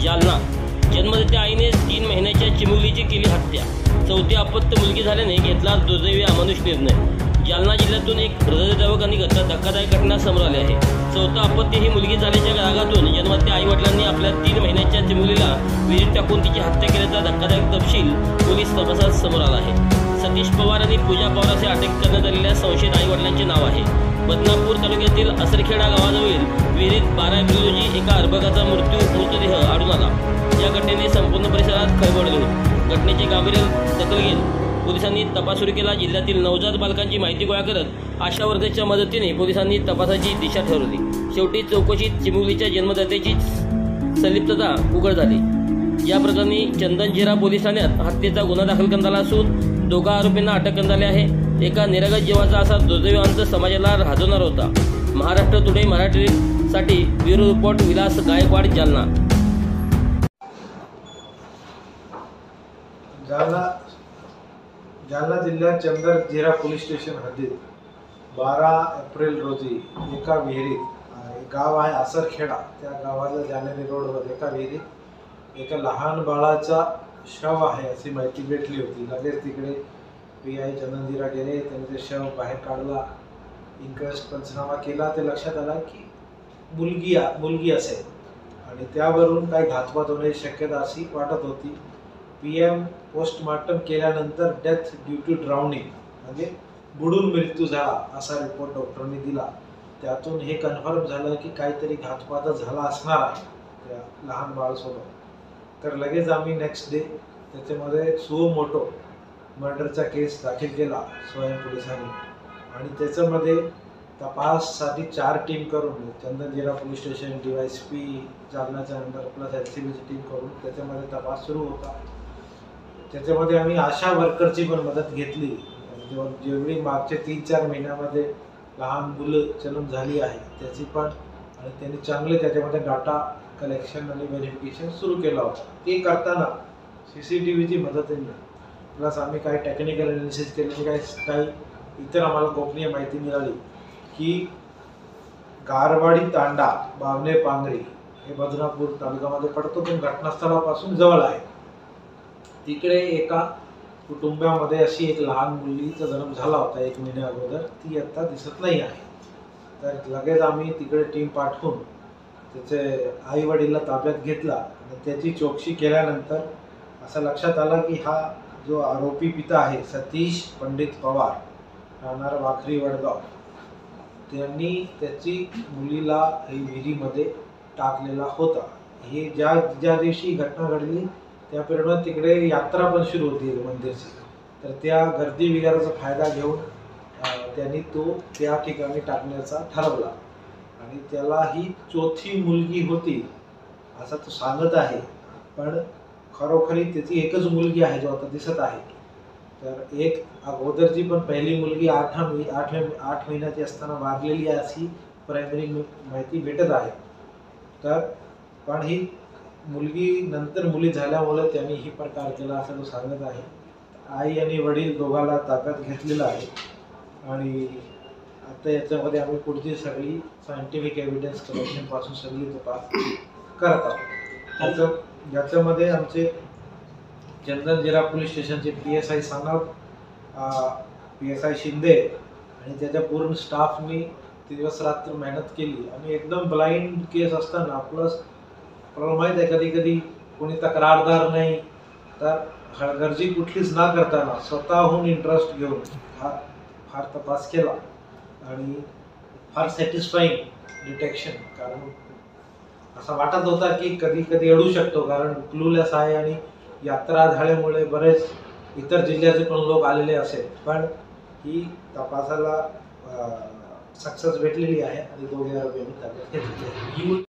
जालना जन्मदात्या आईने 3 महिन्याच्या चिमुकलीची केली हत्या। चौथी अपत्य मुलगी झाल्याने घेतला दुर्दैवी अमानुष निर्णय। जालना जिल्ह्यातून एक हृदयद्रावक आणि धक्कादायक घटना समोर आली आहे। चौथा अपत्य ही मुलगी झाल्याच्या रागातून जन्मदात्या आई वडिलांनी आपल्या 3 महिन्याच्या चिमुकलीला विहिरीत टाकून तिची हत्या केल्याचा धक्कादायक तपशील पोलीस तपासात समोर आला आहे। सतीश पवार आणि पूजा पवार असे अटक करण्यात आलेल्या संशयित आई वडिलांचे नाव आहे। बदनापूर तालुक्यातील असरखेडा गावाजवळील विहिरीत 12 एप्रिल रोजी एका अर्भकाचा मृतदेह आढळून आला। या घटनेने संपूर्ण परिसरात खळबळ उडाली। घटनेची गांभीर्य दखल घेत पोलिसांनी तपास सुरू केला। जिल्ह्यातील नवजात बालकांची माहिती गोळा करत आशा वर्करच्या मदतीने पोलिसांनी तपासाची दिशा ठरवली। शेवटी चौकशीत चिमुकलीच्या जन्मदात्याची संलिप्तता उघड झाली। या प्रकरणी चंदनझिरा पोलीस ठाण्यात हत्येचा गुन्हा दाखल करण्यात आला असून 2 आरोपींना अटक करण्यात आली आहे। एका निरागस जीवाचा असा दुर्दैवी अंत समाजाला राहजवणार होता। महाराष्ट्र टुडे मराठीसाठी ब्युरो रिपोर्ट विलास गायकवाड, जालना। जालना जिल्ह्यात चंदनझिरा पोलीस स्टेशन हद्दीत 12 एप्रिल रोजी एका विहिरीत, गाव आहे असरखेडा, त्या गावाला जानेरी रोडवर एका विहिरीत एका लहान बाळाचा शव आहे अशी माहिती भेटली होती। लगेच तिकडे PI चंदनझिरा गेले, त्यांनी ते शव बाहेर काढला, इन्क्वेस्ट पंचनामा केला। ते लक्षात आला की मुलगी असेल आणि त्यावरून काही घातपात होण्याची शक्यता अशी वाटत होती। PM पोस्टमार्टम केल्यानंतर डेथ ड्यू टू ड्राउनिंग म्हणजे बुडून मृत्यू झाला असा रिपोर्ट डॉक्टरांनी दिला। त्यातून हे कन्फर्म झालं की काहीतरी घातपात झाला असणार आहे त्या लहान बाळासोबत। तर लगेच आम्ही नेक्स्ट डे त्याच्यामध्ये सुओ मोटो मर्डरचा केस दाखल केला स्वयं पोलिसांनी आणि त्याच्यामध्ये तपाससाठी 4 टीम करून चंदनझिरा पोलीस स्टेशन, DYSP जालनाच्या अंडर प्लस LCBची टीम करून त्याच्यामध्ये तपास सुरू होता। त्याच्यामध्ये आम्ही आशा वर्करची पण मदत घेतली। जेवढी मागच्या 3-4 महिन्यामध्ये लहान मुलं जन्म झाली आहे त्याची पण, आणि त्यांनी चांगले त्याच्यामध्ये डाटा कलेक्शन आणि व्हेरिफिकेशन सुरू केला होता। ते करताना CCTVची मदतीने प्लस आम्ही काही टेक्निकल अनालिसिस केले, काही इतर आम्हाला गोपनीय माहिती मिळाली की गारवाडी तांडा, बावणे पांगरी हे बदनापूर तालुक्यामध्ये पडतो पण घटनास्थळापासून जवळ आहे। तिकडे एका कुटुंबामध्ये अशी एक लहान मुलीचा जन्म झाला होता 1 महिन्या अगोदर, ती आता दिसत नाही आहे। तर लगेच आम्ही तिकडे टीम पाठवून त्याचे आई वडिलांना ताब्यात घेतला आणि त्याची चौकशी केल्यानंतर असं लक्षात आलं की हा जो आरोपी पिता आहे सतीश पंडित पवार, राहणार वाखरी वडगाव, त्यांनी त्याची मुलीला विहिरीमध्ये टाकलेला होता। हे ज्या दिवशी घटना घडली त्या पिरियडमध्ये तिकडे यात्रा पण सुरू होती मंदिरची। तर त्या गर्दी विगाराचा फायदा घेऊन त्यांनी तो त्या ठिकाणी टाकण्याचा ठरवला आणि त्याला ही 4थी मुलगी होती असं तो सांगत आहे, पण खरोखरी त्याची एकच मुलगी आहे जो आता दिसत आहे। तर एक अगोदरची पण पहिली मुलगी 8 महिन्याची असताना वारलेली आहे अशी प्रायमरी माहिती भेटत आहे। तर पण ही मुलगी नंतर मुली झाल्यामुळे त्यांनी ही प्रकार केला असं तो सांगत आहे। आई आणि वडील दोघांना ताब्यात घेतलेलं आहे आणि आता याच्यामध्ये आम्ही पुढची सगळी सायंटिफिक एव्हिडन्स कलेक्शन पासून सगळी तपास करत आहोत। याच्यामध्ये आमचे चंदनझिरा पोलीस स्टेशनचे PSI सानप, PSI शिंदे आणि त्याच्या पूर्ण स्टाफनी दिवस रात्र मेहनत केली आणि एकदम ब्लाइंड केस असताना प्लस प्रॉब्लेम माहीत आहे कधी कधी कोणी तक्रारदार नाही, तर हलगर्जी कुठलीच ना करताना स्वतःहून इंटरेस्ट घेऊन फार तपास केला आणि फार सॅटिस्फाईंग डिटेक्शन। कारण असं वाटत होता की कधी कधी अडू शकतो, कारण क्लूलेस आहे आणि यात्रा झाल्यामुळे बरेच इतर जिल्ह्याचे पण लोक आलेले असेल, पण ही तपासाला सक्सेस भेटलेली आहे आणि 2 आरोपींनी ताब्यात घेतले।